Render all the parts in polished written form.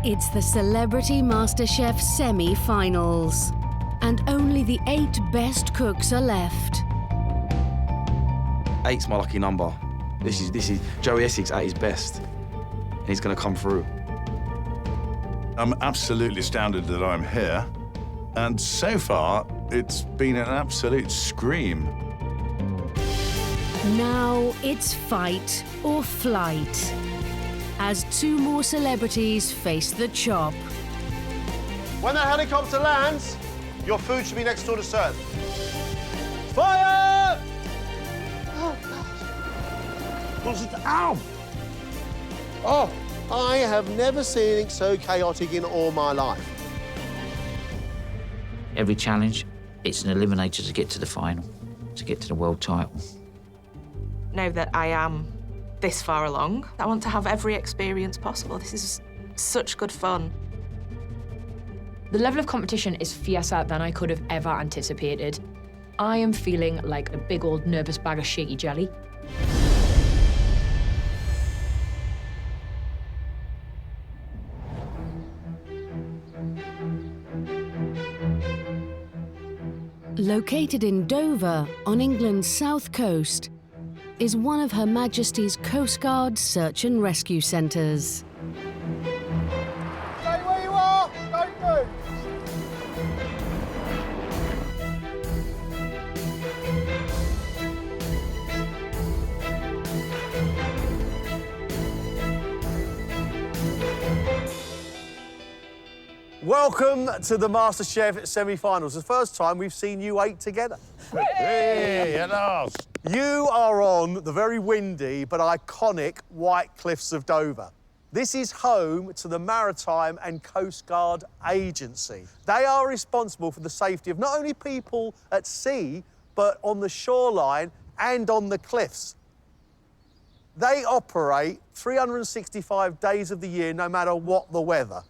It's the Celebrity MasterChef semi-finals, and only the 8 best cooks are left. 8's my lucky number. This is Joey Essex at his best, and he's going to come through. I'm absolutely astounded that I'm here, and so far, it's been an absolute scream. Now it's fight or flight, as 2 more celebrities face the chop. When that helicopter lands, your food should be next door to serve. Fire! Oh, God. What's it? Ow! Oh, I have never seen anything so chaotic in all my life. Every challenge, it's an eliminator to get to the final, to get to the world title. Know that I am this far along. I want to have every experience possible. This is such good fun. The level of competition is fiercer than I could have ever anticipated. I am feeling like a big old nervous bag of shaky jelly. Located in Dover, on England's south coast, is one of Her Majesty's Coastguard search and rescue centres. Stay where you are! Don't move! Welcome to the MasterChef semi-finals. The first time we've seen you 8 together. Hey, hello. You are on the very windy but iconic White Cliffs of Dover. This is home to the Maritime and Coastguard Agency. They are responsible for the safety of not only people at sea, but on the shoreline and on the cliffs. They operate 365 days of the year, no matter what the weather.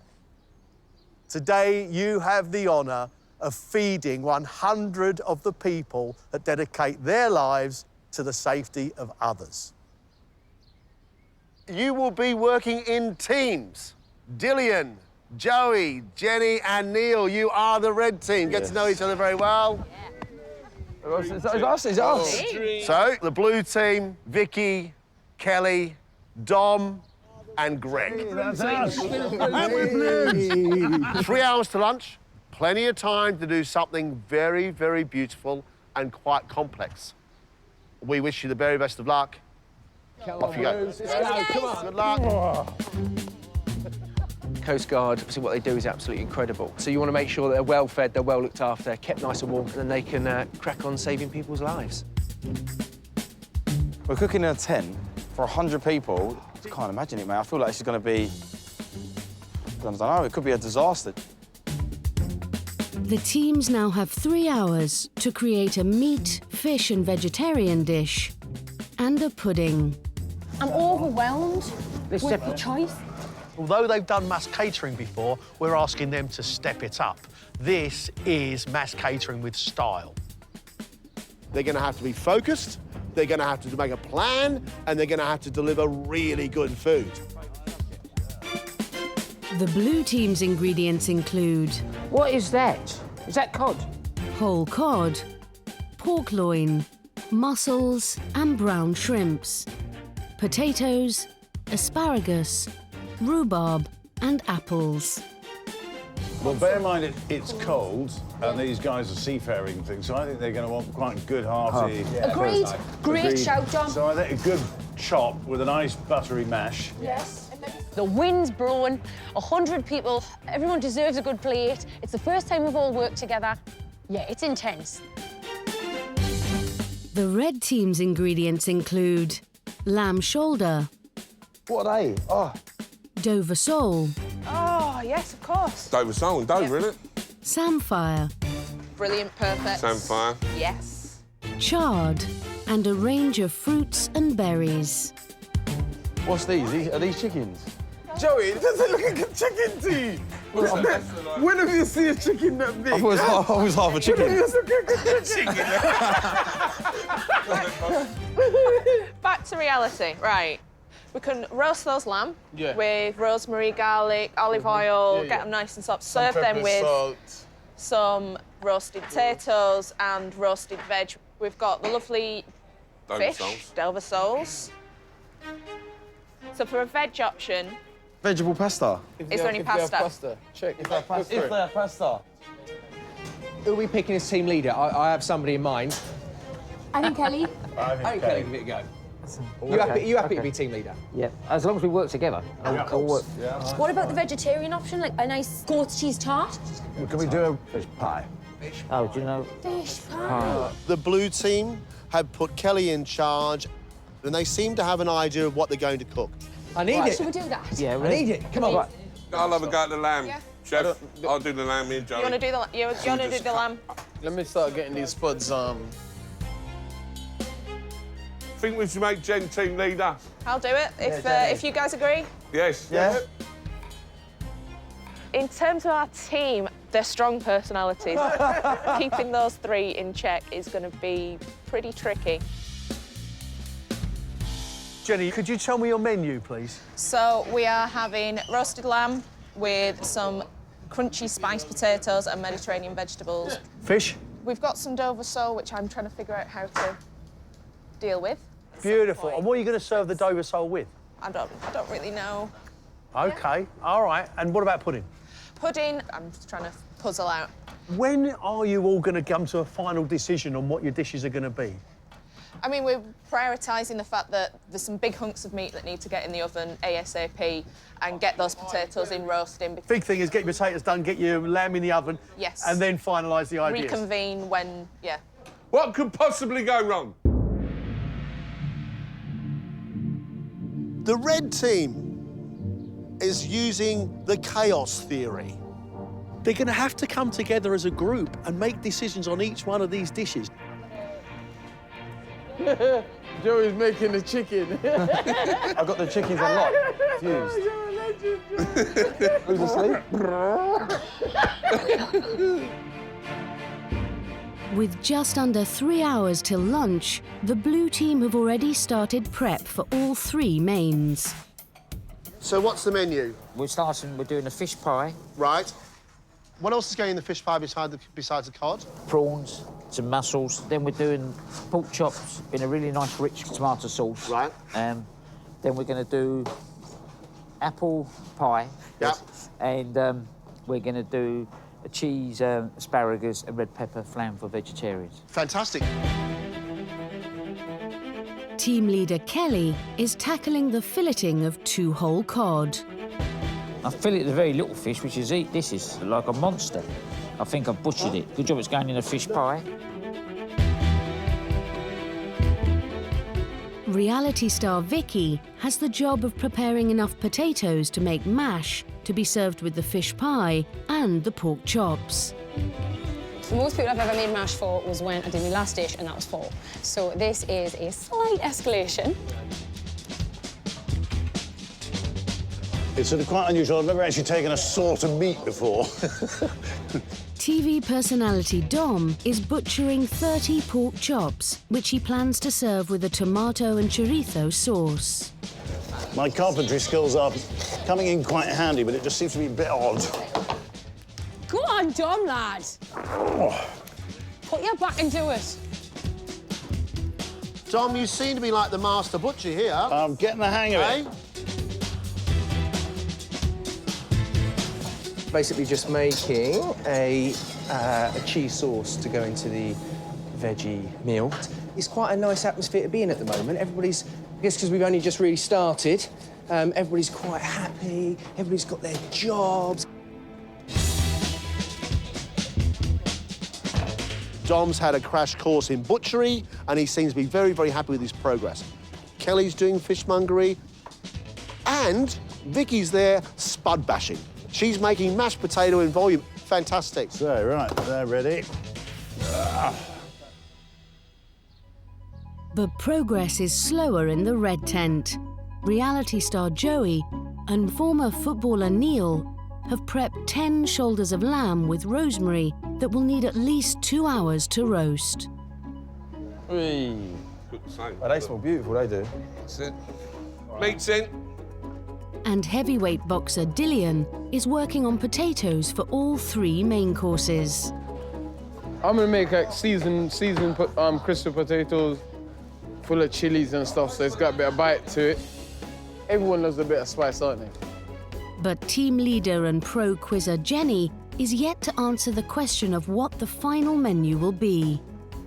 Today, you have the honour of feeding 100 of the people that dedicate their lives to the safety of others. You will be working in teams. Dillian, Joey, Jenny and Neil, you are the red team. Get to know each other very well. It's us. So, the blue team, Vicky, Kelly, Dom and Greg. 3 hours to lunch, plenty of time to do something very, very beautiful and quite complex. We wish you the very best of luck. Off you go. Come on. Good luck. Coastguard, obviously what they do is absolutely incredible. So you want to make sure that they're well fed, they're well looked after, kept nice and warm, and then they can crack on saving people's lives. We're cooking in a tent for 100 people. I can't imagine it, mate. I feel like this is going to be, I don't know, it could be a disaster. The teams now have 3 hours to create a meat, fish and vegetarian dish and a pudding. I'm overwhelmed with the choice. Although they've done mass catering before, we're asking them to step it up. This is mass catering with style. They're going to have to be focused, they're going to have to make a plan, and they're going to have to deliver really good food. The blue team's ingredients include... What is that? Is that cod? Whole cod, pork loin, mussels and brown shrimps, potatoes, asparagus, rhubarb and apples. Well, bear in mind it's cold, and these guys are seafaring things, so I think they're going to want quite good hearty... Yeah. Agreed. Great shout, John. So I think a good chop with a nice buttery mash. Yes. The wind's blowing, 100 people, everyone deserves a good plate. It's the first time we've all worked together. Yeah, it's intense. The red team's ingredients include lamb shoulder. What are they? Oh. Dover sole. Oh, yes, of course. Dover sole and Dover, isn't it? Samphire. Brilliant, perfect. Samphire. Yes. Chard. And a range of fruits and berries. What's these? Are these chickens? Joey, it doesn't look like a chicken to you. When have you seen a chicken that big? I was half a chicken. Back to reality, right. We can roast those lamb Yeah. with rosemary, garlic, olive oil, Yeah, get yeah. them nice and soft. Serve them Pepper, with salt. some roasted potatoes and roasted veg. We've got the lovely fish, Dover soles. So for a veg option, Vegetable pasta. is there any pasta? Check. If they have pasta. Who are we picking as team leader? I have somebody in mind. I think Kelly. I think Kelly, give it a go. You happy to be team leader? Yeah, as long as we work together. All work. What about the vegetarian option, like a nice goat cheese tart? Can we do a fish pie? Oh, do you know? Fish pie. The blue team have put Kelly in charge, and they seem to have an idea of what they're going to cook. I need it. Should we do that? Yeah, I need it. Come on. Right. I'll have a go at the lamb. Chef, I'll do the lamb, me and Joey. You want to do the you want to do the lamb? Let me start getting these spuds. Think we should make Jen team leader? I'll do it if you guys agree. Yes. Yeah. In terms of our team, they're strong personalities. Keeping those three in check is going to be pretty tricky. Jenny, could you tell me your menu, please? So we are having roasted lamb with some crunchy spiced potatoes and Mediterranean vegetables. Fish? We've got some Dover sole, which I'm trying to figure out how to deal with. Beautiful. And what are you going to serve the Dover sole with? I don't really know. OK, all right. And what about pudding? Pudding, I'm just trying to puzzle out. When are you all going to come to a final decision on what your dishes are going to be? I mean, we're prioritising the fact that there's some big hunks of meat that need to get in the oven ASAP and get those potatoes in roasting. Big thing is get your potatoes done, get your lamb in the oven. Yes. And then finalise the ideas. Reconvene when, yeah. What could possibly go wrong? The red team is using the chaos theory. They're going to have to come together as a group and make decisions on each one of these dishes. Joey's making the chicken. I've got the chickens unlocked. Fused. Who's asleep? With just under 3 hours till lunch, the blue team have already started prep for all three mains. So what's the menu? We're doing a fish pie, Right. What else is going in the fish pie besides the cod? prawns, some mussels. Then we're doing pork chops in a really nice rich tomato sauce. Right. Then we're going to do apple pie. Yep. And we're going to do a cheese, asparagus and red pepper flam for vegetarians. Fantastic. Team leader Kelly is tackling the filleting of 2 whole cod. I fillet the very little fish, which is this is like a monster. I think I've butchered it. Good job it's going in a fish pie. Reality star Vicky has the job of preparing enough potatoes to make mash to be served with the fish pie and the pork chops. The most people I've ever made mash for was when I did my last dish, and that was 4. So this is a slight escalation. It's sort of quite unusual. I've never actually taken a sort of meat before. TV personality Dom is butchering 30 pork chops, which he plans to serve with a tomato and chorizo sauce. My carpentry skills are coming in quite handy, but it just seems to be a bit odd. Go on, Dom, lad. Put your back into it. Dom, you seem to be like the master butcher here. I'm getting the hang of it. Basically just making a cheese sauce to go into the veggie meal. It's quite a nice atmosphere to be in at the moment. Everybody's, I guess because we've only just really started, everybody's quite happy, everybody's got their jobs. Dom's had a crash course in butchery, and he seems to be very, very happy with his progress. Kelly's doing fishmongery, and Vicky's there spud bashing. She's making mashed potato in volume. Fantastic. So, right, they're ready. But progress is slower in the red tent. Reality star Joey and former footballer Neil have prepped 10 shoulders of lamb with rosemary that will need at least 2 hours to roast. Oh, they smell beautiful, they do. That's it. Meat's in. And heavyweight boxer Dillian is working on potatoes for all 3 main courses. I'm gonna make like seasoned crispy potatoes full of chilies and stuff, so it's got a bit of bite to it. Everyone loves a bit of spice, aren't they? But team leader and pro quizzer Jenny is yet to answer the question of what the final menu will be.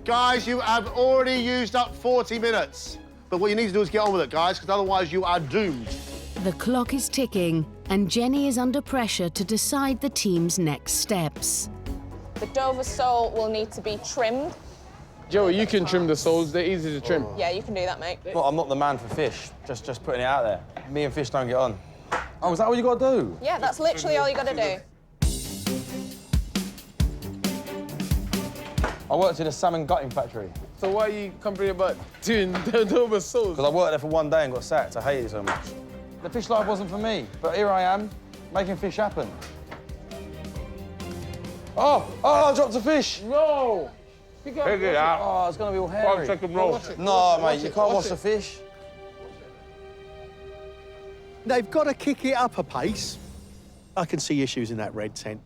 Guys, you have already used up 40 minutes. But what you need to do is get on with it, guys, because otherwise you are doomed. The clock is ticking, and Jenny is under pressure to decide the team's next steps. The Dover sole will need to be trimmed. Joey, you can trim the soles. They're easy to trim. Yeah, you can do that, mate. Well, I'm not the man for fish. Just putting it out there. Me and fish don't get on. Oh, is that what you got to do? Yeah, that's literally all you got to do. I worked in a salmon gutting factory. So why are you complaining about doing the Dover soles? Because I worked there for one day and got sacked. I hated it so much. The fish life wasn't for me, but here I am, making fish happen. Oh, I dropped a fish. No! Pick it out. Oh, it's going to be all hairy. 1 second roll. No, mate, you can't wash the fish. They've got to kick it up a pace. I can see issues in that red tent.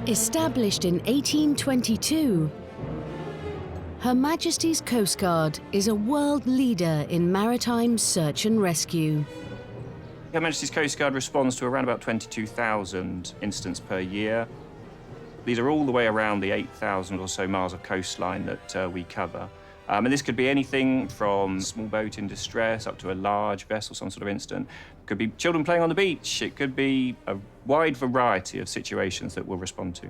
Established in 1822, Her Majesty's Coastguard is a world leader in maritime search and rescue. Her Majesty's Coastguard responds to around about 22,000 incidents per year. These are all the way around the 8,000 or so miles of coastline that we cover. And this could be anything from a small boat in distress up to a large vessel, some sort of incident. It could be children playing on the beach. It could be a wide variety of situations that we'll respond to.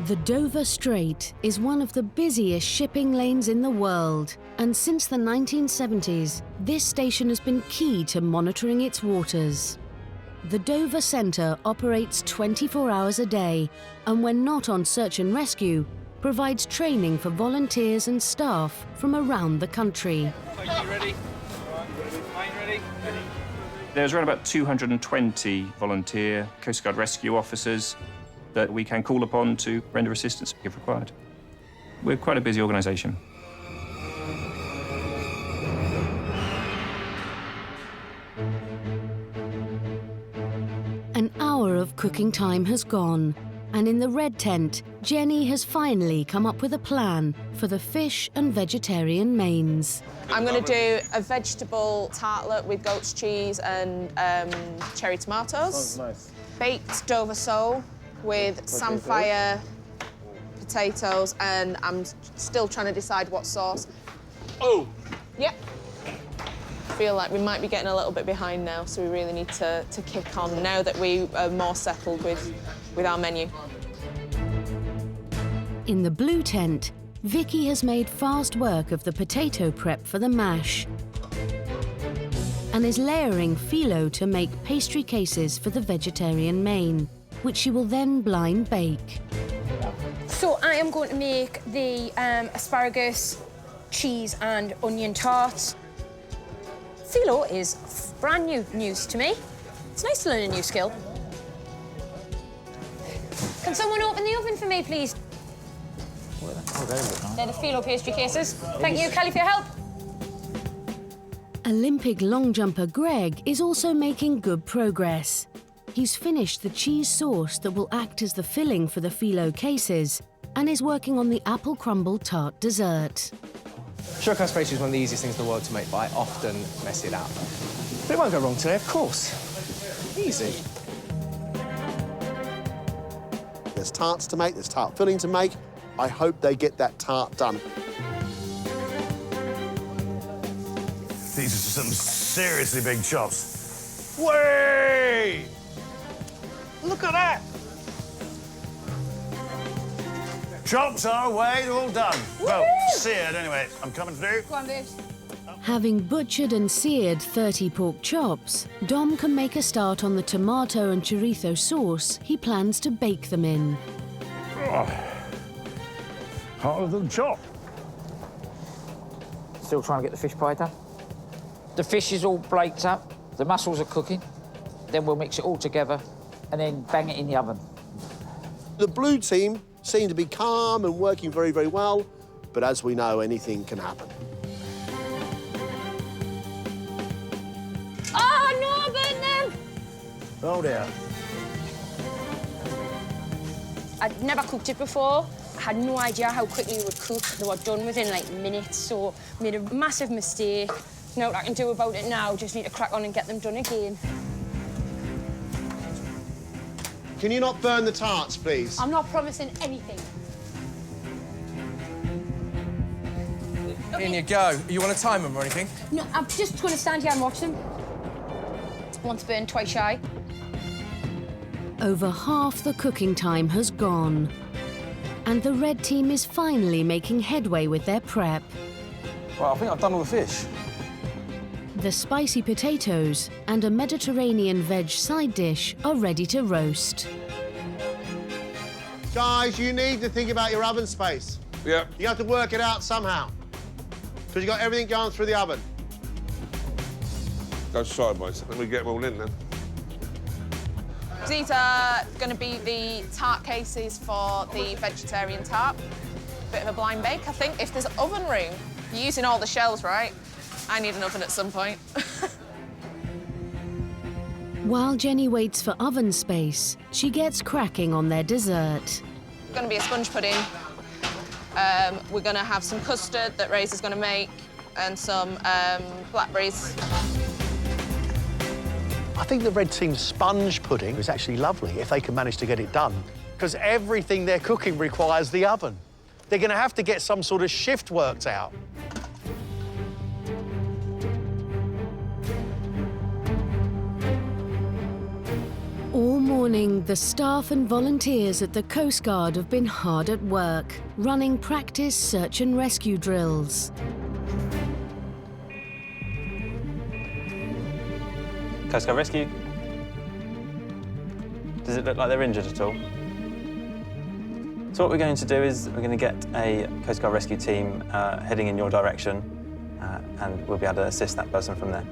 The Dover Strait is one of the busiest shipping lanes in the world, and since the 1970s, this station has been key to monitoring its waters. The Dover Centre operates 24 hours a day, and when not on search and rescue, provides training for volunteers and staff from around the country. Are you ready? Ready? There's around about 220 volunteer Coast Guard rescue officers that we can call upon to render assistance if required. We're quite a busy organisation. An hour of cooking time has gone, and in the red tent, Jenny has finally come up with a plan for the fish and vegetarian mains. I'm going to do a vegetable tartlet with goat's cheese and cherry tomatoes. Sounds nice. Baked Dover sole with samphire potatoes, and I'm still trying to decide what sauce. Oh! Yep. I feel like we might be getting a little bit behind now, so we really need to kick on now that we are more settled with our menu. In the blue tent, Vicky has made fast work of the potato prep for the mash and is layering phyllo to make pastry cases for the vegetarian main, which she will then blind bake. So I am going to make the asparagus, cheese and onion tarts. Phyllo is brand new news to me. It's nice to learn a new skill. Can someone open the oven for me, please? They're the phyllo pastry cases. Thank you, Kelly, for your help. Olympic long jumper Greg is also making good progress. He's finished the cheese sauce that will act as the filling for the phyllo cases and is working on the apple crumble tart dessert. Sugar crust pastry is one of the easiest things in the world to make, but I often mess it up. But it won't go wrong today, of course. Easy. There's tarts to make, there's tart filling to make. I hope they get that tart done. These are some seriously big chops. Way! Look at that! Chops are away, they're all done. Well, seared anyway. I'm coming through. Go on, babe. Having butchered and seared 30 pork chops, Dom can make a start on the tomato and chorizo sauce he plans to bake them in. Oh. Harder than chop. Still trying to get the fish pie done. The fish is all baked up, the mussels are cooking, then we'll mix it all together and then bang it in the oven. The blue team seem to be calm and working very, very well. But as we know, anything can happen. Oh, no, I burnt them! Oh, dear. I'd never cooked it before. I had no idea how quickly it would cook. They were done within, like, minutes, so made a massive mistake. Know what I can do about it now, just need to crack on and get them done again. Can you not burn the tarts, please? I'm not promising anything. In you go. You want to time them or anything? No, I'm just going to stand here and watch them. Once burned, twice shy. Over half the cooking time has gone. And the red team is finally making headway with their prep. Well, I think I've done all the fish. The spicy potatoes and a Mediterranean veg side dish are ready to roast. Guys, you need to think about your oven space. Yeah. You have to work it out somehow. Because you've got everything going through the oven. Go sideways. Let me get them all in then. These are going to be the tart cases for the vegetarian tart. Bit of a blind bake, I think. If there's oven room, you're using all the shells, right? I need an oven at some point. While Jenny waits for oven space, she gets cracking on their dessert. Going to be a sponge pudding. We're going to have some custard that Razor's going to make and some blackberries. I think the red team's sponge pudding is actually lovely if they can manage to get it done, because everything they're cooking requires the oven. They're going to have to get some sort of shift worked out. All morning, the staff and volunteers at the Coastguard have been hard at work, running practice search and rescue drills. Coastguard Rescue. Does it look like they're injured at all? So what we're going to do is we're going to get a Coastguard Rescue team heading in your direction, and we'll be able to assist that person from there.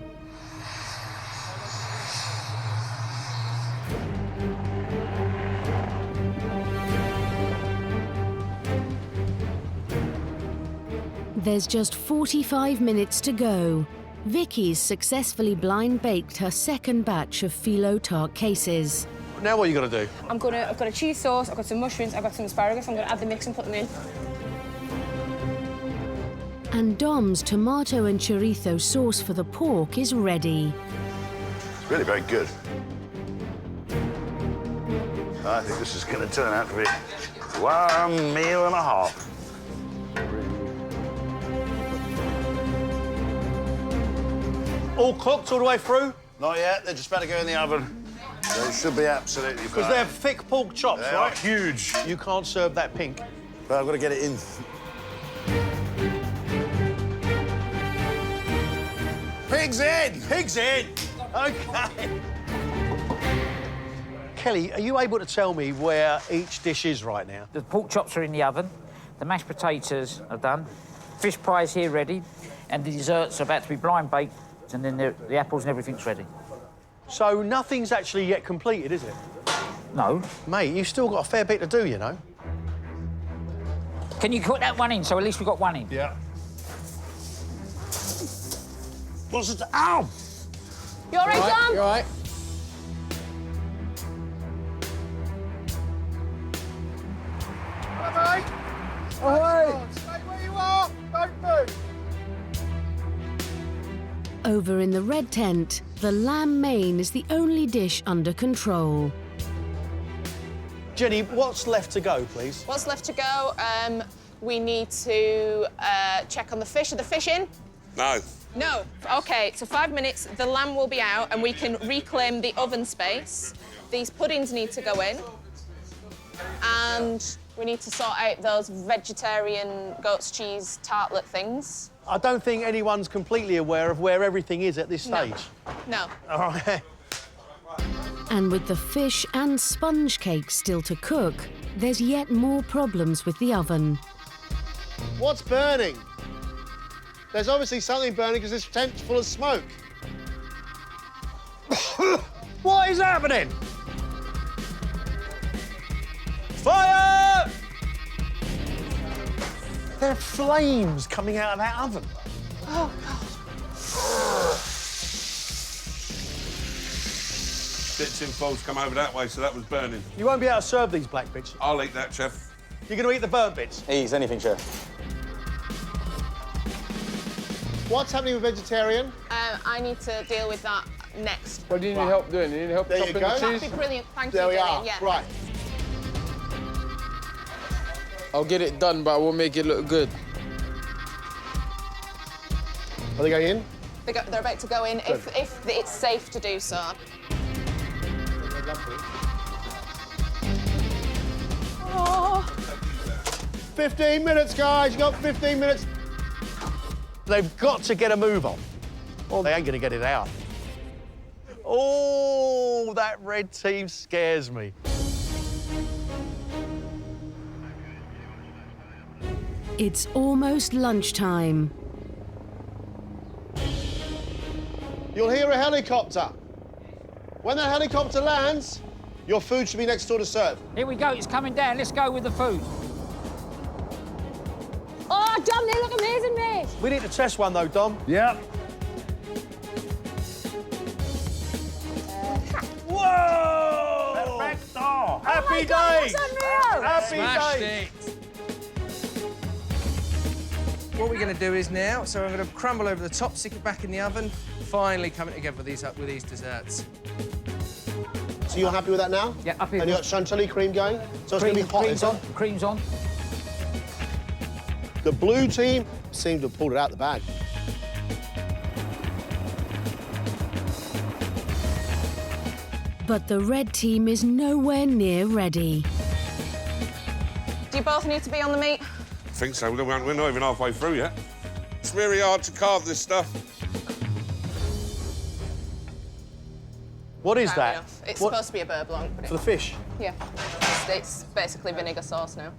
There's just 45 minutes to go. Vicky's successfully blind baked her second batch of phyllo tart cases. Now what are you going to do? I've got a cheese sauce, I've got some mushrooms, I've got some asparagus. I'm going to add the mix and put them in. And Dom's tomato and chorizo sauce for the pork is ready. It's really very good. I think this is going to turn out to be one meal and a half. All cooked all the way through? Not yet. They're just about to go in the oven. They should be absolutely fine. Because they're thick pork chops, They right? are huge. You can't serve that pink. But I've got to get it in. Pig's in! Pig's in! OK. Kelly, are you able to tell me where each dish is right now? The pork chops are in the oven, the mashed potatoes are done, fish pie is here ready, and the desserts are about to be blind baked, and then the apples and everything's ready. So nothing's actually yet completed, is it? No. Mate, you've still got a fair bit to do, you know. Can you put that one in, so at least we've got one in? Yeah. What's it? Ow! You all right, Dom? You all right? Stay where you are! Don't move! Over in the red tent, the lamb main is the only dish under control. Jenny, what's left to go, please? What's left to go? We need to check on the fish. Are the fish in? No. No. OK, so 5 minutes, the lamb will be out and we can reclaim the oven space. These puddings need to go in. And we need to sort out those vegetarian goat's cheese tartlet things. I don't think anyone's completely aware of where everything is at this stage. No. All right. And with the fish and sponge cake still to cook, there's yet more problems with the oven. What's burning? There's obviously something burning because this tent's full of smoke. What is happening? Fire! There are flames coming out of that oven. Oh, God. Bits and folds come over that way, so that was burning. You won't be able to serve these black bits. I'll eat that, chef. You're going to eat the burnt bits? Ease anything, chef. What's happening with vegetarian? I need to deal with that next. What do you need help doing? You need help There you chopping go. the That'd cheese? be brilliant. Thank There you, we Gillian. are. Yeah. Right. I'll get it done, but I will make it look good. Are they going in? They're about to go in if it's safe to do so. Oh. 15 minutes, guys. You got 15 minutes. They've got to get a move on, or they ain't going to get it out. Oh, that red team scares me. It's almost lunchtime. You'll hear a helicopter. When that helicopter lands, your food should be next door to serve. Here we go, it's coming down. Let's go with the food. Oh, Dom, they look amazing, mate. We need to test one, though, Dom. Yeah. Whoa! Perfecto! Happy God, days! that's unreal. Happy days! What we're going to do is now, so I'm going to crumble over the top, stick it back in the oven, finally coming together with these desserts. So you're happy with that now? Yeah, up here. And you got chantilly cream going? So it's going to be hot. Cream's on. Cream's on. The blue team seem to have pulled it out the bag. But the red team is nowhere near ready. Do you both need to be on the meat? I think so. We're not even halfway through yet. It's very hard to carve this stuff. What is Fair that? enough. It's What- supposed to be a beurre blanc, but For the fish? yeah. It's basically vinegar sauce now.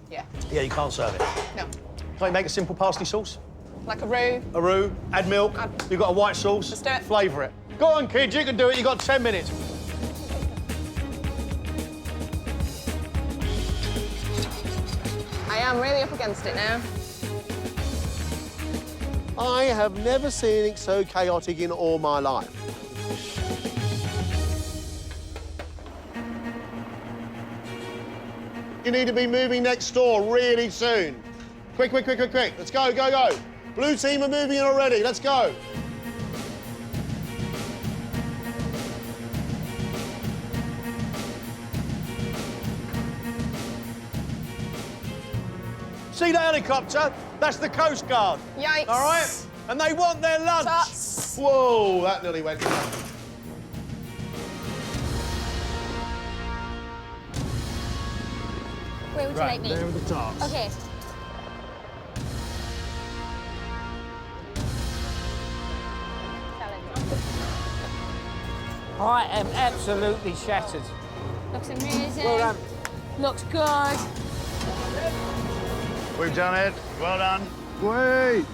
Yeah. Yeah, you can't serve it. No. Can't you make a simple parsley sauce? Like a roux. A roux, add milk, you've got a white sauce. Let's do it. Flavour it. Go on, kids, you can do it. You've got 10 minutes. I am really up against it now. I have never seen anything so chaotic in all my life. You need to be moving next door really soon. Quick, quick, quick, quick, quick. Let's go, go, go. Blue team are moving in already. Let's go. See the helicopter? That's the Coastguard. Yikes. All right? And they want their lunch. Tots. Whoa, that nearly went. Where would you like me? There with the tarts. Okay. I am absolutely shattered. Looks amazing. Well done. Looks good. We've done it. Well done. Wait!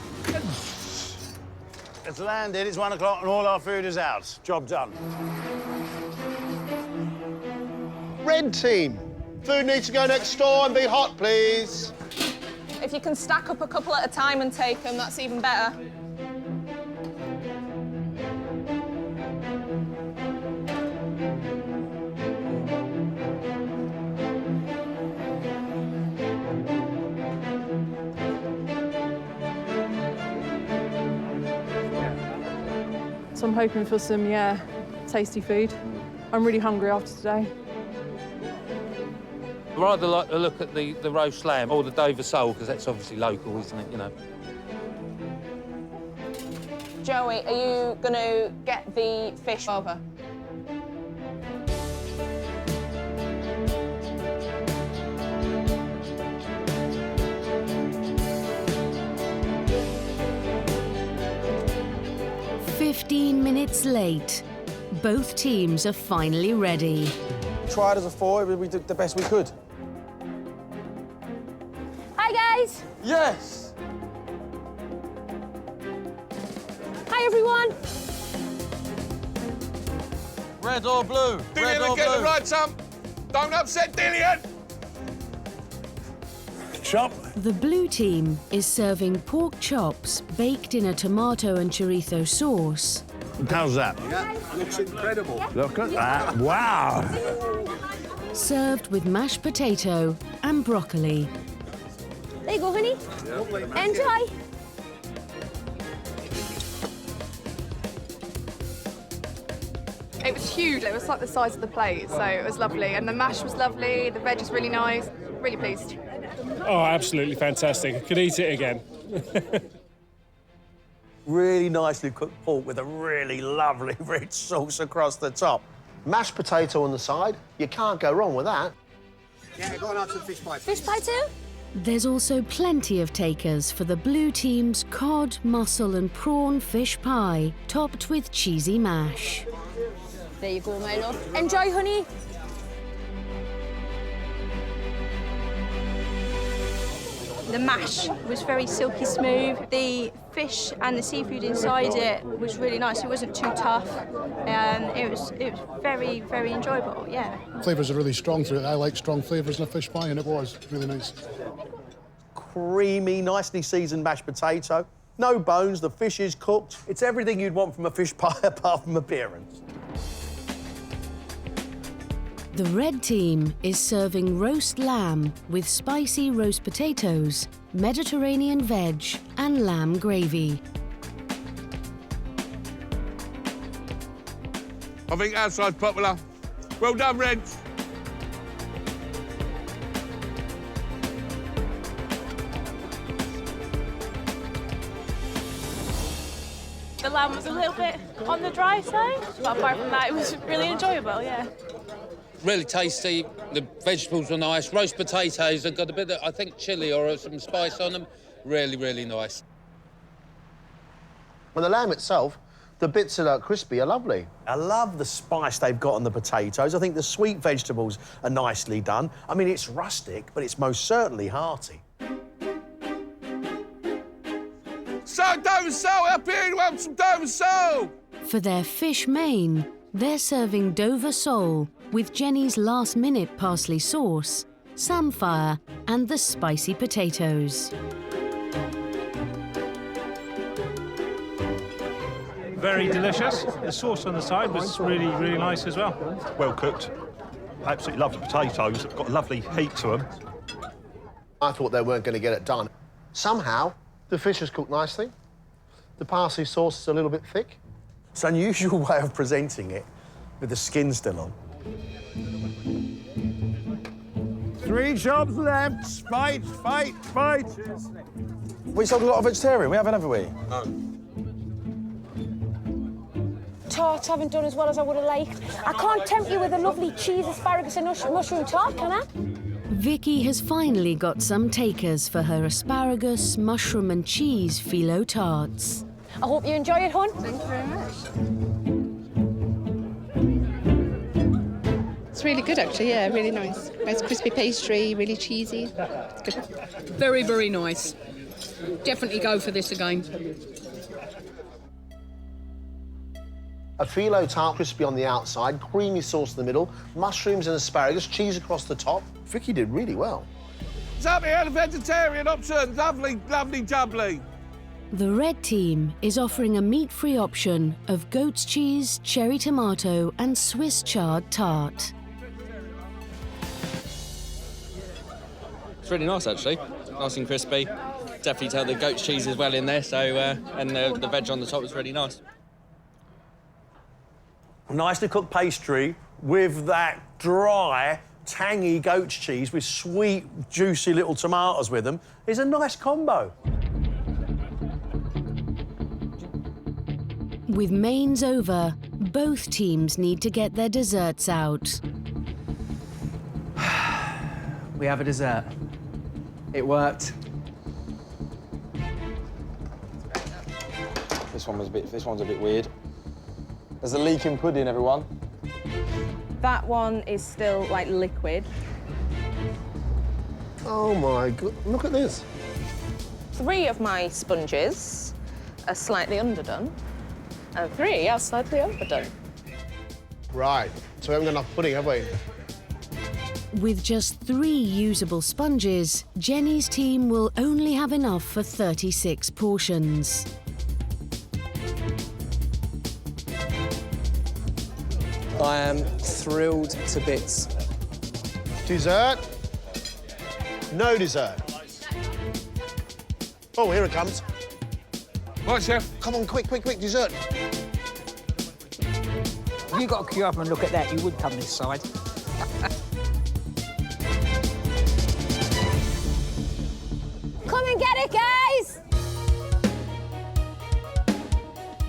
It's landed, it's 1 o'clock and all our food is out. Job done. Red team, food needs to go next door and be hot, please. If you can stack up a couple at a time and take them, that's even better. So I'm hoping for some, tasty food. I'm really hungry after today. I'd rather like to look at the roast lamb or the Dover sole, because that's obviously local, isn't it, you know? Joey, are you going to get the fish over? "15 minutes late. Both teams are finally ready. Tried as a four, we did the best we could. Hi, guys. Yes! Hi, everyone. Red or blue? Dillian, get the right, Tom. Don't upset Dillian. chop. The blue team is serving pork chops baked in a tomato and chorizo sauce. How's that? Yeah, looks incredible. Look at that. Wow. Served with mashed potato and broccoli. There you go, honey. Enjoy. It was huge. It was like the size of the plate, so it was lovely. And the mash was lovely. The veg was really nice. Really pleased. Oh, absolutely fantastic. I could eat it again. Really nicely cooked pork with a really lovely rich sauce across the top. Mashed potato on the side. You can't go wrong with that. Yeah, go on to the fish pie. Fish pie too? There's also plenty of takers for the blue team's cod, mussel and prawn fish pie, topped with cheesy mash. There you go, my love. Enjoy, honey. The mash was very silky smooth. The fish and the seafood inside it was really nice. It wasn't too tough. It was very, very enjoyable, yeah. Flavours are really strong through it. I like strong flavours in a fish pie, and it was really nice. Creamy, nicely seasoned mashed potato. No bones, the fish is cooked. It's everything you'd want from a fish pie apart from appearance. The red team is serving roast lamb with spicy roast potatoes, Mediterranean veg and lamb gravy. I think outside's popular. Well done, Reds. The lamb was a little bit on the dry side, but apart from that, it was really enjoyable, yeah. Really tasty. The vegetables were nice. Roast potatoes have got a bit of, I think, chilli or some spice on them. Really, really nice. And the lamb itself, the bits that are crispy are lovely. I love the spice they've got on the potatoes. I think the sweet vegetables are nicely done. I mean, it's rustic, but it's most certainly hearty. So, Dover Sole, up here, you want some Dover Sole? For their fish main, they're serving Dover sole with Jenny's last-minute parsley sauce, samphire and the spicy potatoes. Very delicious. The sauce on the side was really, really nice as well. Well cooked. Absolutely love the potatoes. Got a lovely heat to them. I thought they weren't going to get it done. Somehow, the fish is cooked nicely. The parsley sauce is a little bit thick. It's an unusual way of presenting it with the skin still on. 3 jobs left. Fight, fight, fight. We sold a lot of vegetarian. We haven't, have we? No. Tarts haven't done as well as I would have liked. I can't tempt you with a lovely cheese, asparagus and mushroom tart, can I? Vicky has finally got some takers for her asparagus, mushroom and cheese phyllo tarts. I hope you enjoy it, hon. Thank you very much. It's really good, actually, yeah, really nice. Nice crispy pastry, really cheesy. It's good. Very, very nice. Definitely go for this again. A phyllo tart, crispy on the outside, creamy sauce in the middle, mushrooms and asparagus, cheese across the top. Vicky did really well. It's up here, the vegetarian option. Lovely, lovely, jubbly. The red team is offering a meat-free option of goat's cheese, cherry tomato and Swiss chard tart. It's really nice, actually. Nice and crispy. Definitely tell the goat's cheese is well in there, so and the veg on the top was really nice. Nicely cooked pastry with that dry, tangy goat's cheese with sweet, juicy little tomatoes with them is a nice combo. With mains over, both teams need to get their desserts out. We have a dessert. It worked. This one's a bit weird. There's a leak in pudding, everyone. That one is still, like, liquid. Oh, my God. Look at this. 3 of my sponges are slightly underdone, and 3 are slightly overdone. Right. So we haven't got enough pudding, have we? With just 3 usable sponges, Jenny's team will only have enough for 36 portions. I am thrilled to bits. Dessert? No dessert. Oh, here it comes. Right, chef. Come on, quick, quick, quick, dessert. If you got to queue up and look at that, you would come this side. Come and get it, guys!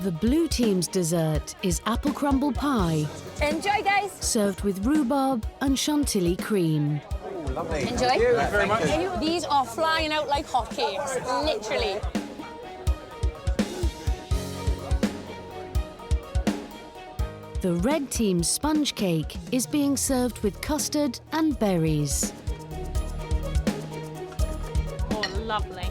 The blue team's dessert is apple crumble pie, Enjoy, guys. served with rhubarb and chantilly cream. Lovely. Enjoy. Thank you very much. These are flying out like hotcakes, literally. The red team's sponge cake is being served with custard and berries. Oh, lovely.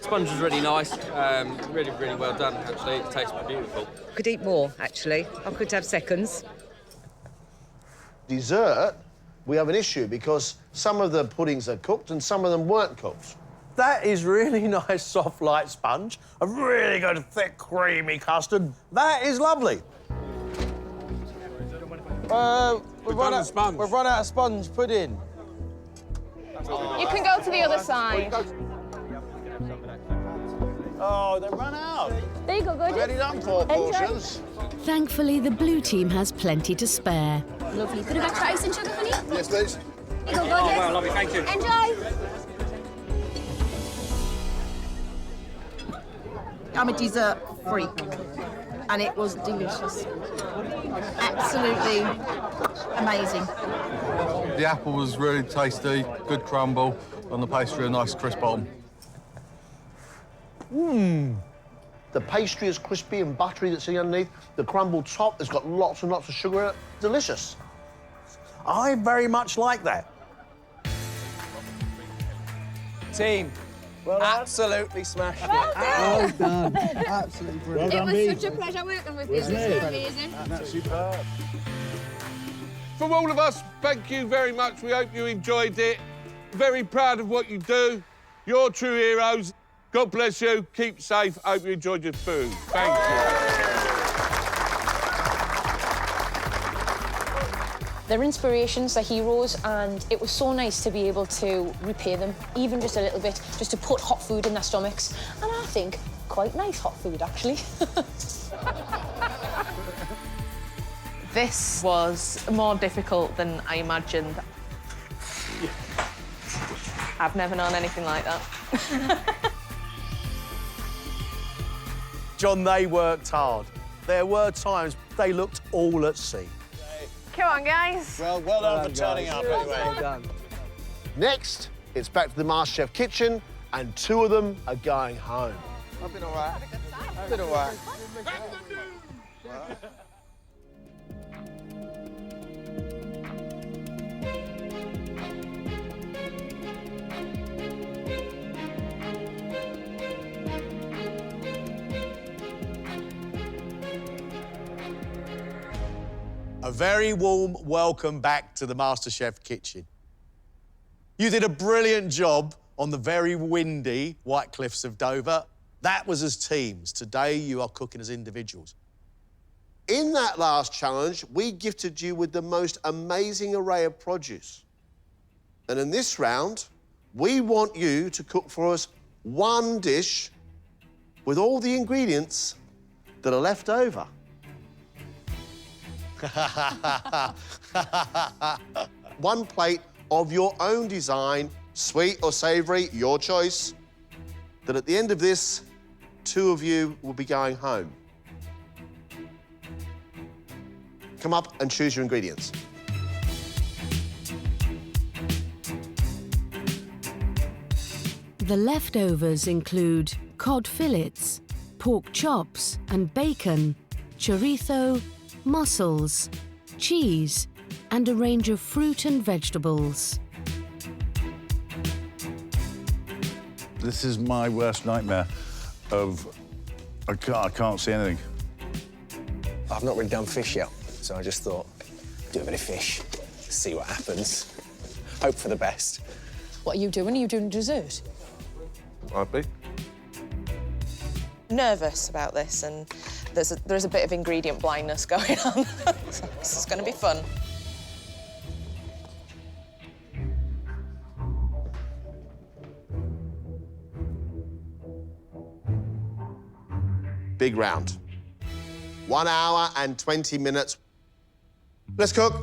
Sponge was really nice, really, really well done, actually. It tastes beautiful. Could eat more, actually. I could have seconds. Dessert, we have an issue because some of the puddings are cooked and some of them weren't cooked. That is really nice, soft, light sponge. A really good, thick, creamy custard. That is lovely. We've run out of sponge pudding. You can go to the other side. Oh, they ran out. There you go, I've only done 4 portions. Thankfully, the blue team has plenty to spare. Lovely. Bit of extra ice and sugar, honey? Yes, please. There you go, gorgeous. Well, lovely, thank you. Enjoy. I'm a dessert freak, and it was delicious. Absolutely amazing. The apple was really tasty, good crumble, and the pastry a nice crisp bottom. Mmm. The pastry is crispy and buttery that's sitting underneath. The crumble top has got lots and lots of sugar in it. Delicious. I very much like that. Team, absolutely smashed it. Well done. Absolutely brilliant. It was such a pleasure working with you. This was amazing. That's superb. From all of us, thank you very much. We hope you enjoyed it. Very proud of what you do. You're true heroes. God bless you. Keep safe. Hope you enjoyed your food. Thank you. They're inspirations, they're heroes, and it was so nice to be able to repay them, even just a little bit, just to put hot food in their stomachs. And I think quite nice hot food, actually. This was more difficult than I imagined. I've never known anything like that. John, they worked hard. There were times they looked all at sea. Come on, guys. Well done for turning up, anyway. Well done. Next, it's back to the MasterChef kitchen, and 2 of them are going home. I've been all right. I've been all right. A very warm welcome back to the MasterChef kitchen. You did a brilliant job on the very windy White Cliffs of Dover. That was as teams. Today, you are cooking as individuals. In that last challenge, we gifted you with the most amazing array of produce. And in this round, we want you to cook for us one dish with all the ingredients that are left over. One plate of your own design, sweet or savoury, your choice, that at the end of this, 2 of you will be going home. Come up and choose your ingredients. The leftovers include cod fillets, pork chops and bacon, chorizo, mussels, cheese, and a range of fruit and vegetables. This is my worst nightmare of... I can't see anything. I've not really done fish yet, so I just thought, do a bit of fish, see what happens. Hope for the best. What are you doing? Are you doing dessert? Might be. Nervous about this, and there's a bit of ingredient blindness going on. So this is going to be fun. Big round. 1 hour and 20 minutes. Let's cook.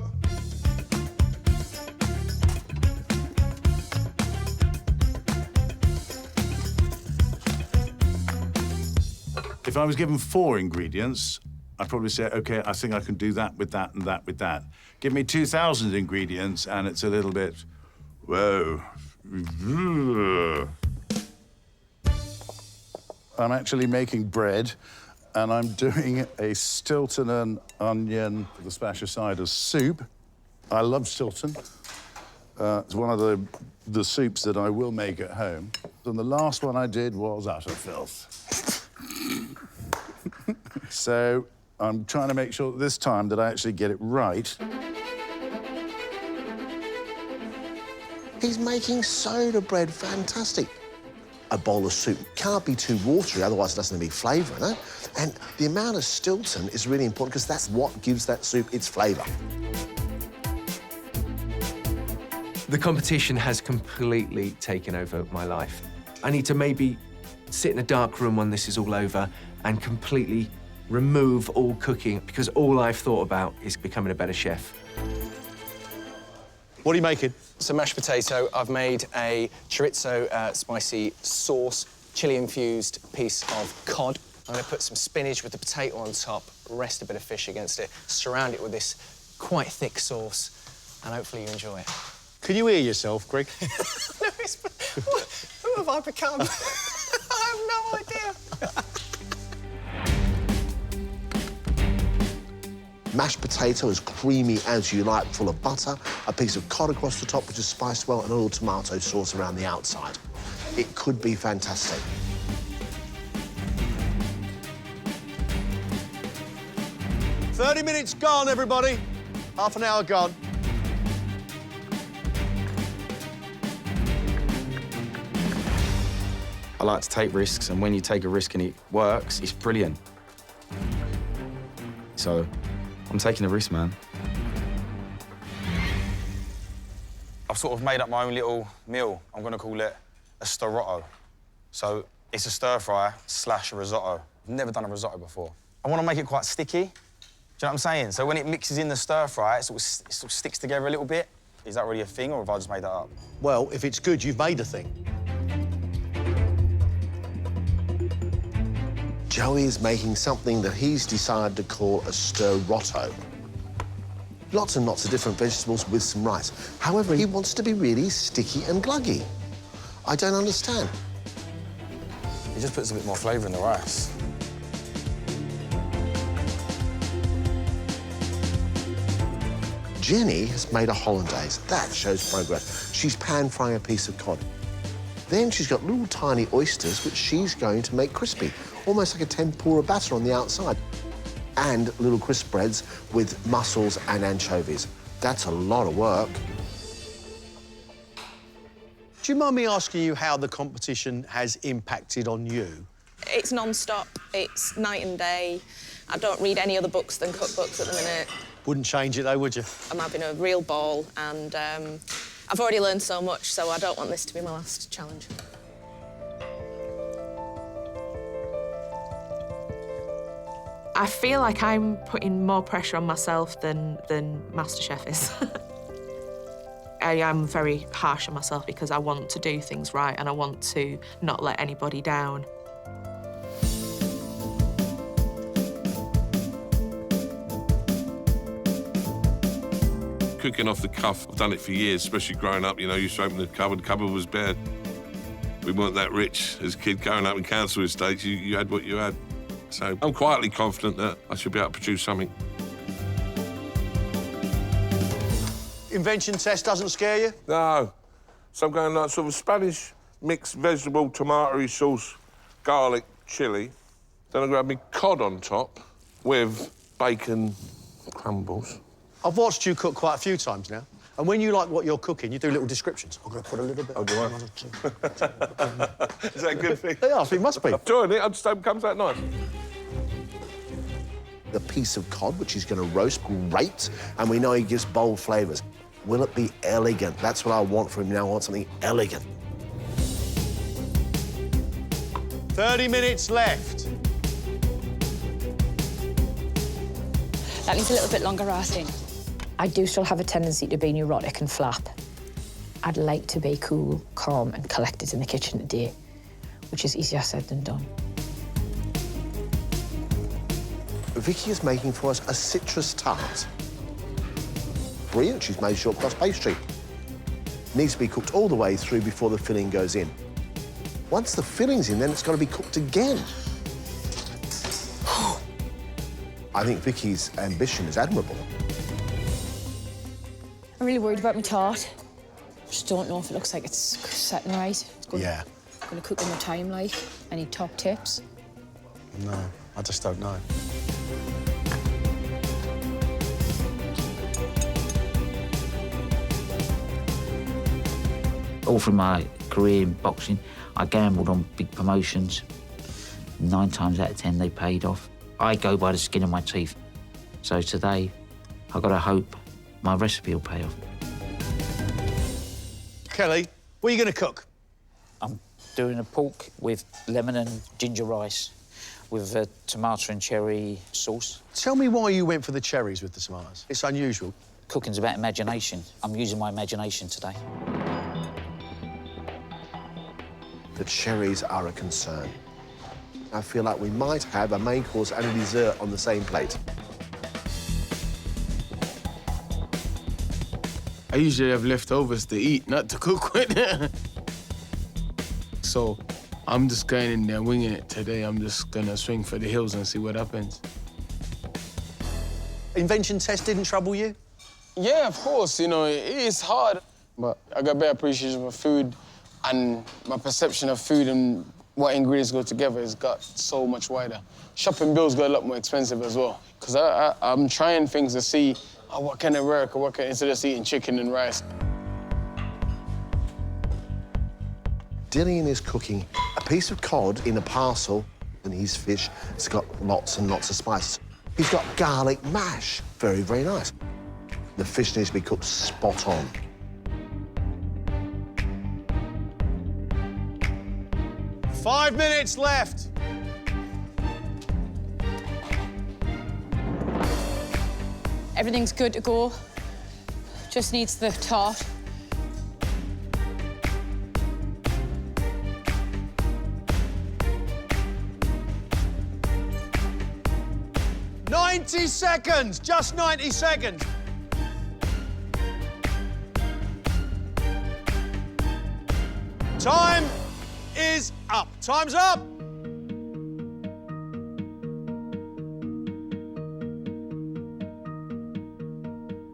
If I was given 4 ingredients, I'd probably say, OK, I think I can do that with that and that with that. Give me 2,000 ingredients, and it's a little bit, whoa. I'm actually making bread, and I'm doing a Stilton and onion with a splash of cider soup. I love Stilton. It's one of the soups that I will make at home. And the last one I did was utter filth. So I'm trying to make sure this time that I actually get it right. He's making soda bread, fantastic. A bowl of soup can't be too watery, otherwise it doesn't have any flavour in it. And the amount of Stilton is really important because that's what gives that soup its flavour. The competition has completely taken over my life. I need to maybe sit in a dark room when this is all over and completely remove all cooking, because all I've thought about is becoming a better chef. What are you making? So mashed potato, I've made a chorizo spicy sauce, chili-infused piece of cod. I'm gonna put some spinach with the potato on top, rest a bit of fish against it, surround it with this quite thick sauce, and hopefully you enjoy it. Can you hear yourself, Greg? No, who have I become? I have no idea. Mashed potato as creamy as you like, full of butter, a piece of cod across the top, which is spiced well, and a little tomato sauce around the outside. It could be fantastic. "30 minutes gone, everybody. Half an hour gone. I like to take risks, and when you take a risk and it works, it's brilliant. So I'm taking a risk, man. I've sort of made up my own little meal. I'm gonna call it a stirotto. So it's a stir fry / a risotto. I've never done a risotto before. I want to make it quite sticky. Do you know what I'm saying? So when it mixes in the stir fry, it sort of sticks together a little bit. Is that really a thing, or have I just made that up? Well, if it's good, you've made a thing. Joey is making something that he's decided to call a stirotto. Lots and lots of different vegetables with some rice. However, he wants to be really sticky and gluggy. I don't understand. It just puts a bit more flavour in the rice. Jenny has made a hollandaise. That shows progress. She's pan-frying a piece of cod. Then she's got little tiny oysters, which she's going to make crispy, almost like a tempura batter on the outside. And little crisp breads with mussels and anchovies. That's a lot of work. Do you mind me asking you how the competition has impacted on you? It's non-stop. It's night and day. I don't read any other books than cookbooks at the minute. Wouldn't change it, though, would you? I'm having a real ball, and I've already learned so much, so I don't want this to be my last challenge. I feel like I'm putting more pressure on myself than MasterChef is. I am very harsh on myself because I want to do things right and I want to not let anybody down. Cooking off the cuff, I've done it for years, especially growing up. You know, you used to open the cupboard was bare. We weren't that rich as a kid growing up in council estates. You had what you had. So I'm quietly confident that I should be able to produce something. Invention test doesn't scare you? No. So I'm going like sort of Spanish mixed vegetable, tomato sauce, garlic, chilli. Then I grab my cod on top with bacon crumbles. I've watched you cook quite a few times now, and when you like what you're cooking, you do little descriptions. I'm going to put a little bit... Oh, do I? Is that a good thing? Yeah, I think it must be. I'm enjoying it. I just hope it comes out nice. The piece of cod, which he's going to roast, great, and we know he gives bold flavours. Will it be elegant? That's what I want from him now. I want something elegant. 30 minutes left. That needs a little bit longer, I think. I do still have a tendency to be neurotic and flap. I'd like to be cool, calm and collected in the kitchen today, which is easier said than done. Vicky is making for us a citrus tart. Brilliant, she's made short crust pastry. Needs to be cooked all the way through before the filling goes in. Once the filling's in, then it's got to be cooked again. I think Vicky's ambition is admirable. I'm really worried about my tart. Just don't know if it looks like it's setting right. It's going Yeah. to cook in the time, like. Any top tips? No, I just don't know. All through my career in boxing, I gambled on big promotions. 9 times out of 10, they paid off. I go by the skin of my teeth. So today, I've got to hope my recipe will pay off. Kelly, what are you going to cook? I'm doing a pork with lemon and ginger rice with a tomato and cherry sauce. Tell me why you went for the cherries with the tomatoes. It's unusual. Cooking's about imagination. I'm using my imagination today. The cherries are a concern. I feel like we might have a main course and a dessert on the same plate. I usually have leftovers to eat, not to cook with. So I'm just going in there winging it today. I'm just gonna swing for the hills and see what happens. Invention test didn't trouble you? Yeah, of course. You know, it is hard, but I got better appreciation for food, and my perception of food and what ingredients go together has got so much wider. Shopping bills got a lot more expensive as well, because I'm trying things to see what can it work, or instead of just eating chicken and rice. Dillian is cooking a piece of cod in a parcel, and his fish has got lots and lots of spices. He's got garlic mash, very, very nice. The fish needs to be cooked spot on. Five minutes left. Everything's good to go. Just needs the tart. "90 seconds, just 90 seconds. Time is up. Time's up.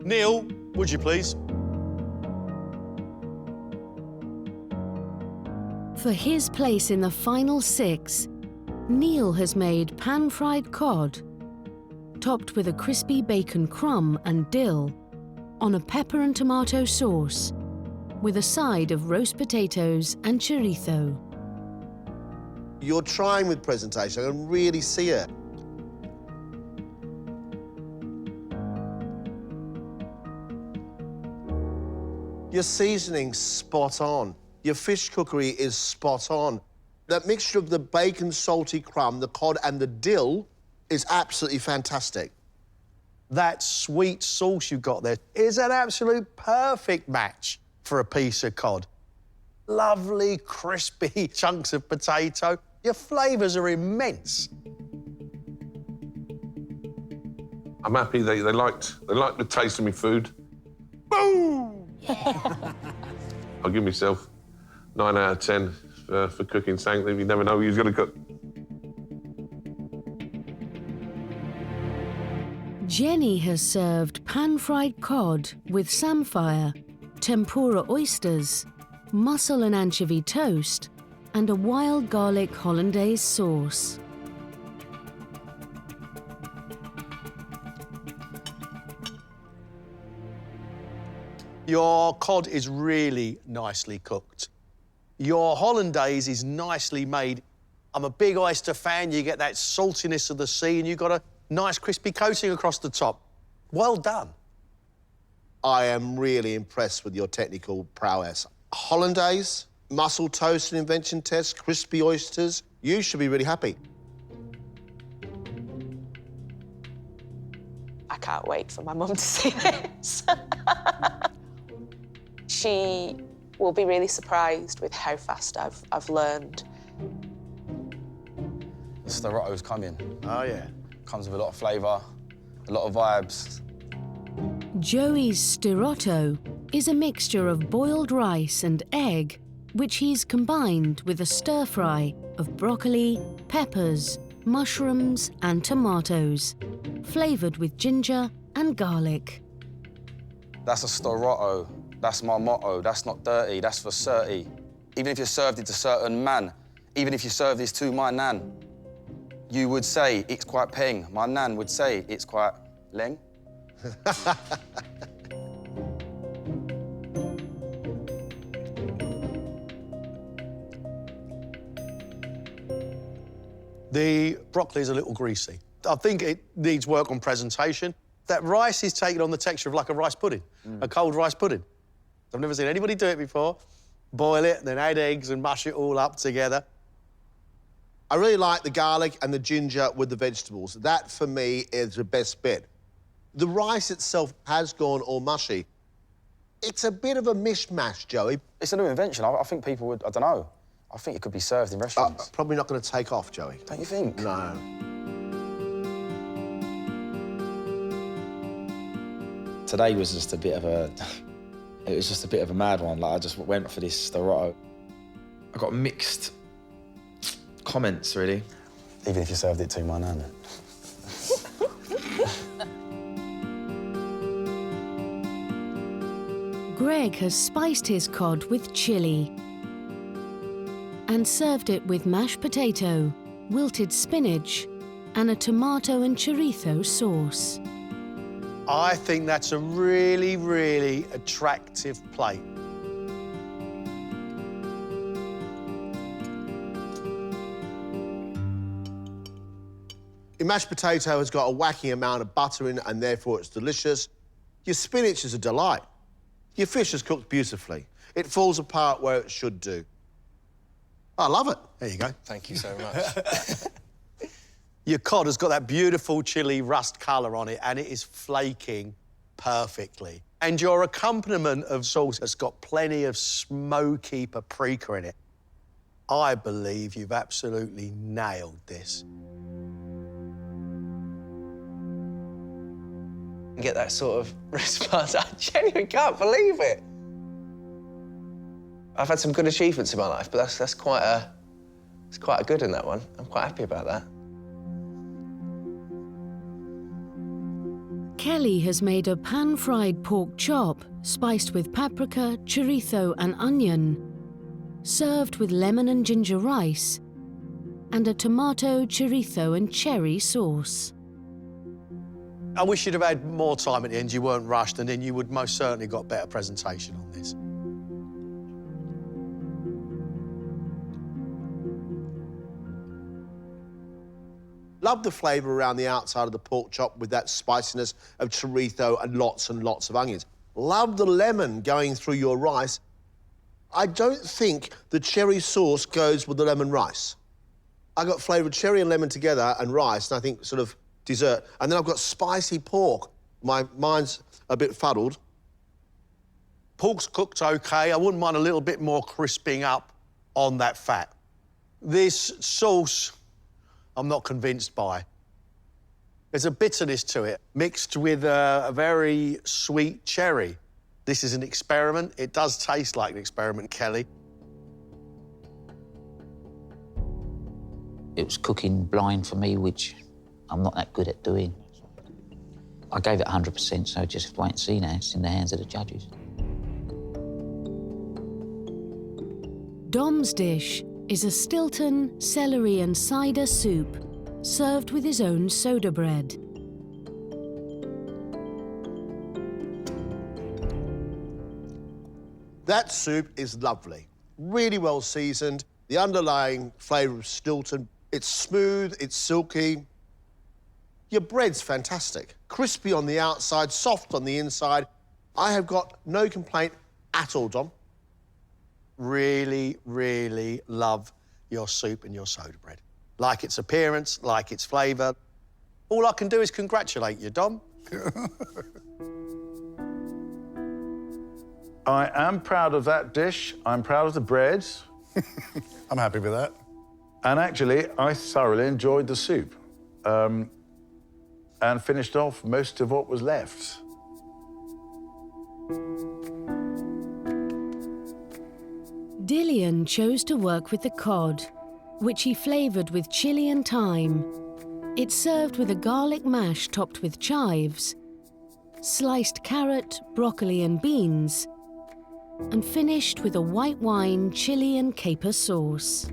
Neil, would you please? For his place in the final 6, Neil has made pan-fried cod, topped with a crispy bacon crumb and dill, on a pepper and tomato sauce, with a side of roast potatoes and chorizo. You're trying with presentation. I can really see it. Your seasoning's spot on. Your fish cookery is spot on. That mixture of the bacon, salty crumb, the cod and the dill is absolutely fantastic. That sweet sauce you've got there is an absolute perfect match for a piece of cod. Lovely, crispy chunks of potato. Your flavours are immense. I'm happy they liked the taste of my food. Boom! I'll give myself 9 out of 10 for cooking something. You never know who's going to cook. Jenny has served pan-fried cod with samphire, tempura oysters, mussel and anchovy toast, and a wild garlic hollandaise sauce. Your cod is really nicely cooked. Your hollandaise is nicely made. I'm a big oyster fan. You get that saltiness of the sea and you've got a nice crispy coating across the top. Well done. I am really impressed with your technical prowess. Hollandaise, mussel toast and invention test, crispy oysters. You should be really happy. I can't wait for my mum to see this. She will be really surprised with how fast I've learned. The Storotto's coming. Oh, yeah. Comes with a lot of flavour, a lot of vibes. Joey's Storotto is a mixture of boiled rice and egg, which he's combined with a stir-fry of broccoli, peppers, mushrooms and tomatoes, flavoured with ginger and garlic. That's a Storotto. That's my motto. That's not dirty, that's for certy. Even if you served it to certain man, even if you serve this to my nan, you would say it's quite peng. My nan would say it's quite leng. The broccoli is a little greasy. I think it needs work on presentation. That rice is taking on the texture of like a rice pudding, a cold rice pudding. I've never seen anybody do it before. Boil it, then add eggs and mush it all up together. I really like the garlic and the ginger with the vegetables. That, for me, is the best bit. The rice itself has gone all mushy. It's a bit of a mishmash, Joey. It's a new invention. I think people would, I don't know. I think it could be served in restaurants. Probably not going to take off, Joey. Don't you think? No. Today was just a bit of a... It was just a bit of a mad one. Like, I just went for this Storotto. I got mixed comments, really. Even if you served it to my nan. Greg has spiced his cod with chilli and served it with mashed potato, wilted spinach and a tomato and chorizo sauce. I think that's a really, really attractive plate. Your mashed potato has got a whacking amount of butter in it, and therefore it's delicious. Your spinach is a delight. Your fish is cooked beautifully. It falls apart where it should do. I love it. There you go. Thank you so much. Your cod has got that beautiful chili rust colour on it, and it is flaking perfectly. And your accompaniment of sauce has got plenty of smoky paprika in it. I believe you've absolutely nailed this. Get that sort of response. I genuinely can't believe it. I've had some good achievements in my life, but that's quite a good in that one. I'm quite happy about that. Kelly has made a pan-fried pork chop spiced with paprika, chorizo and onion, served with lemon and ginger rice, and a tomato, chorizo and cherry sauce. I wish you'd have had more time at the end, you weren't rushed, and then you would most certainly got better presentation on this. Love the flavour around the outside of the pork chop with that spiciness of chorizo and lots of onions. Love the lemon going through your rice. I don't think the cherry sauce goes with the lemon rice. I got flavoured cherry and lemon together and rice, and I think sort of dessert. And then I've got spicy pork. My mind's a bit fuddled. Pork's cooked OK. I wouldn't mind a little bit more crisping up on that fat. This sauce, I'm not convinced by. There's a bitterness to it, mixed with a very sweet cherry. This is an experiment. It does taste like an experiment, Kelly. It was cooking blind for me, which I'm not that good at doing. I gave it 100%, so just wait and see now. It's in the hands of the judges. Dom's dish is a Stilton, celery and cider soup, served with his own soda bread. That soup is lovely. Really well seasoned. The underlying flavour of Stilton. It's smooth, it's silky. Your bread's fantastic. Crispy on the outside, soft on the inside. I have got no complaint at all, Dom. Really, really love your soup and your soda bread. Like its appearance, like its flavour. All I can do is congratulate you, Dom. I am proud of that dish. I'm proud of the bread. I'm happy with that. And actually, I thoroughly enjoyed the soup. And finished off most of what was left. Dillian chose to work with the cod, which he flavoured with chilli and thyme. It's served with a garlic mash topped with chives, sliced carrot, broccoli and beans, and finished with a white wine, chilli and caper sauce.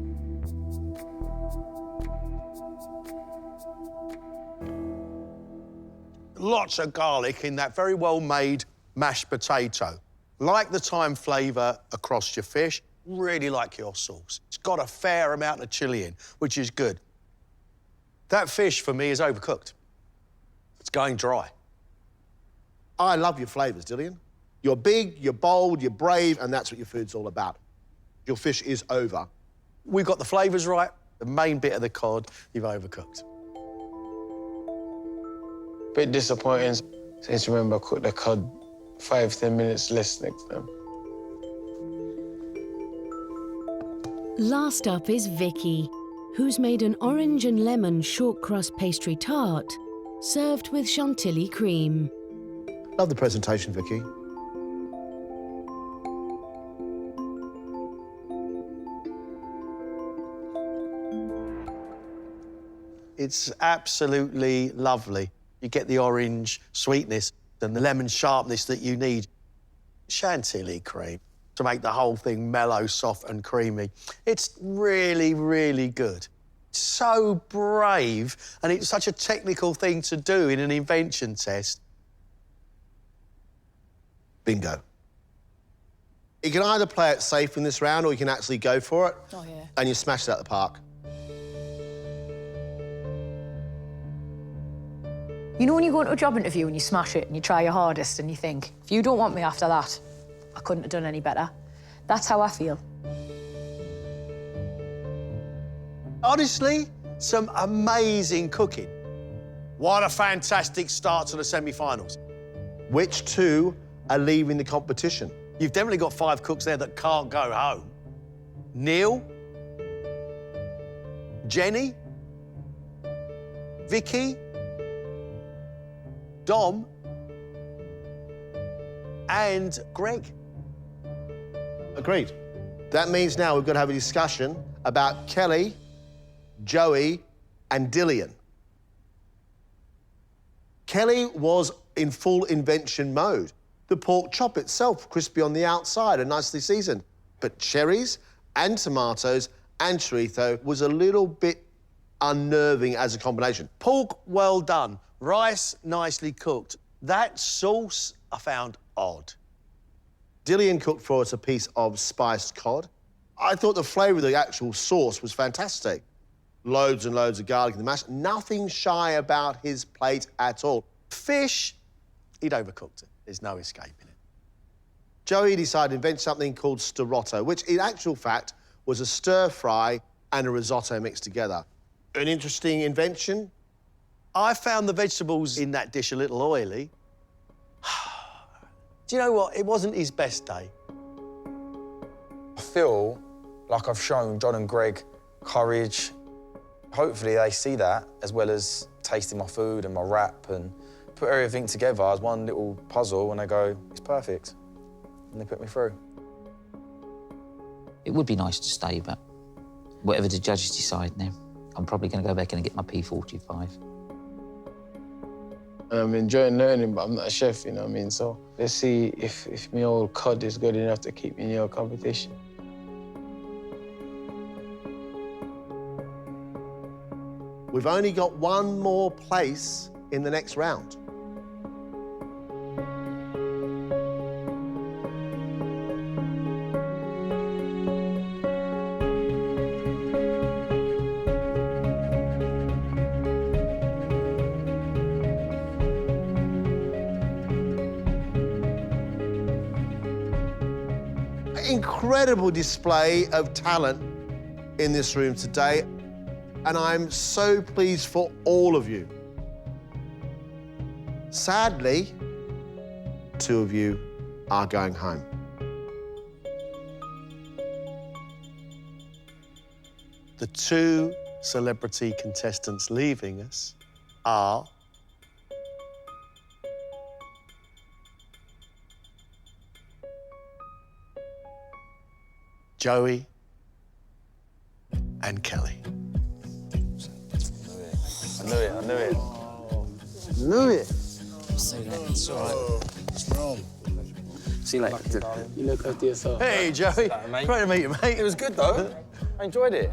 Lots of garlic in that very well-made mashed potato. Like the thyme flavour across your fish, really like your sauce. It's got a fair amount of chilli in, which is good. That fish, for me, is overcooked. It's going dry. I love your flavours, Dillian. You're big, you're bold, you're brave, and that's what your food's all about. Your fish is over. We've got the flavours right. The main bit of the cod, you've overcooked. Bit disappointing. Since remember, I cooked the cod 5-10 minutes less next time. Last up is Vicky, who's made an orange and lemon short crust pastry tart, served with chantilly cream. Love the presentation, Vicky. It's absolutely lovely. You get the orange sweetness and the lemon sharpness that you need. Chantilly cream to make the whole thing mellow, soft and creamy. It's really, really good. So brave, and it's such a technical thing to do in an invention test. Bingo. You can either play it safe in this round or you can actually go for it. Oh, yeah. And you smash it out the park. You know when you go into a job interview and you smash it and you try your hardest and you think, if you don't want me after that, I couldn't have done any better. That's how I feel. Honestly, some amazing cooking. What a fantastic start to the semi-finals. Which two are leaving the competition? You've definitely got 5 cooks there that can't go home. Neil, Jenny, Vicky, Dom, and Greg. Agreed. That means now we've got to have a discussion about Kelly, Joey, and Dillian. Kelly was in full invention mode. The pork chop itself, crispy on the outside and nicely seasoned. But cherries and tomatoes and chorizo was a little bit unnerving as a combination. Pork, well done. Rice, nicely cooked. That sauce I found odd. Dillian cooked for us a piece of spiced cod. I thought the flavour of the actual sauce was fantastic. Loads and loads of garlic in the mash. Nothing shy about his plate at all. Fish, he'd overcooked it. There's no escaping it. Joey decided to invent something called stirotto, which in actual fact was a stir-fry and a risotto mixed together. An interesting invention. I found the vegetables in that dish a little oily. Do you know what? It wasn't his best day. I feel like I've shown John and Greg courage. Hopefully they see that, as well as tasting my food and my wrap, and put everything together as one little puzzle, and they go, it's perfect. And they put me through. It would be nice to stay, but whatever the judges decide now, I'm probably going to go back and get my P45. And I'm enjoying learning, but I'm not a chef, you know what I mean? So let's see if my old cod is good enough to keep me in your competition. We've only got one more place in the next round. incredible display of talent in this room today, and I'm so pleased for all of you. Sadly, 2 of you are going home. The 2 celebrity contestants leaving us are Joey and Kelly. I knew it, I knew it. Knew it. Say that, it's all right. It's wrong. See you later. You look after yourself. Hey, Joey. Great to meet you, mate. It was good, though. I enjoyed it.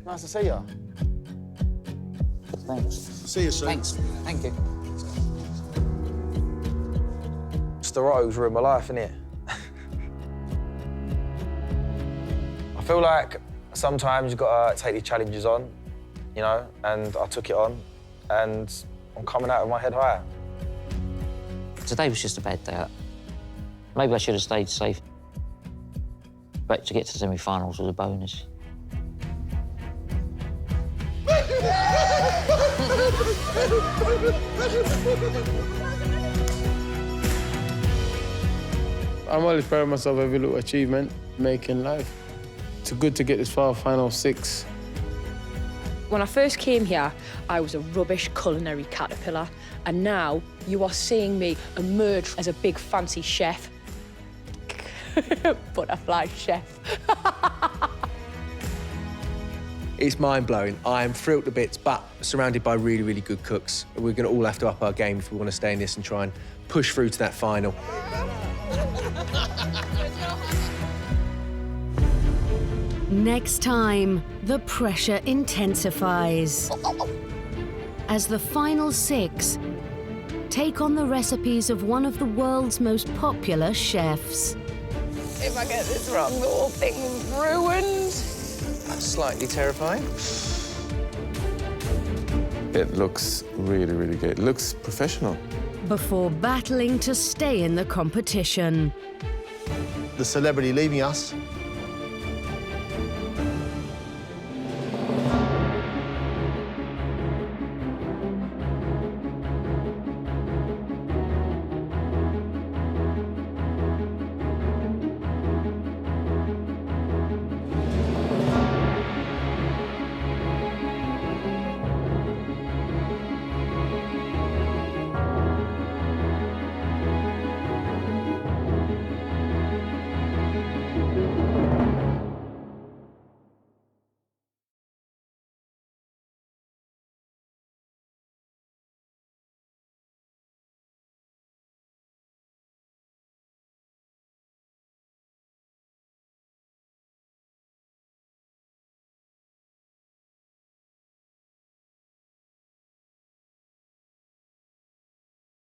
Nice to see you. Thanks. See you soon. Thanks. Thank you. Storotto's ruined my life, innit? I feel like sometimes you've got to take these challenges on, you know, and I took it on, and I'm coming out with my head higher. Today was just a bad day. Maybe I should have stayed safe. But to get to the semi-finals was a bonus. I'm always proud of myself every little achievement making life. It's good to get this far, final 6. When I first came here, I was a rubbish culinary caterpillar, and now you are seeing me emerge as a big fancy chef. Butterfly chef. It's mind-blowing. I am thrilled to bits, but surrounded by really, really good cooks. We're going to all have to up our game if we want to stay in this and try and push through to that final. Next time, the pressure intensifies as the final 6 take on the recipes of one of the world's most popular chefs. If I get this wrong, the whole thing's ruined. That's slightly terrifying. It looks really, really good. It looks professional. Before battling to stay in the competition. The celebrity leaving us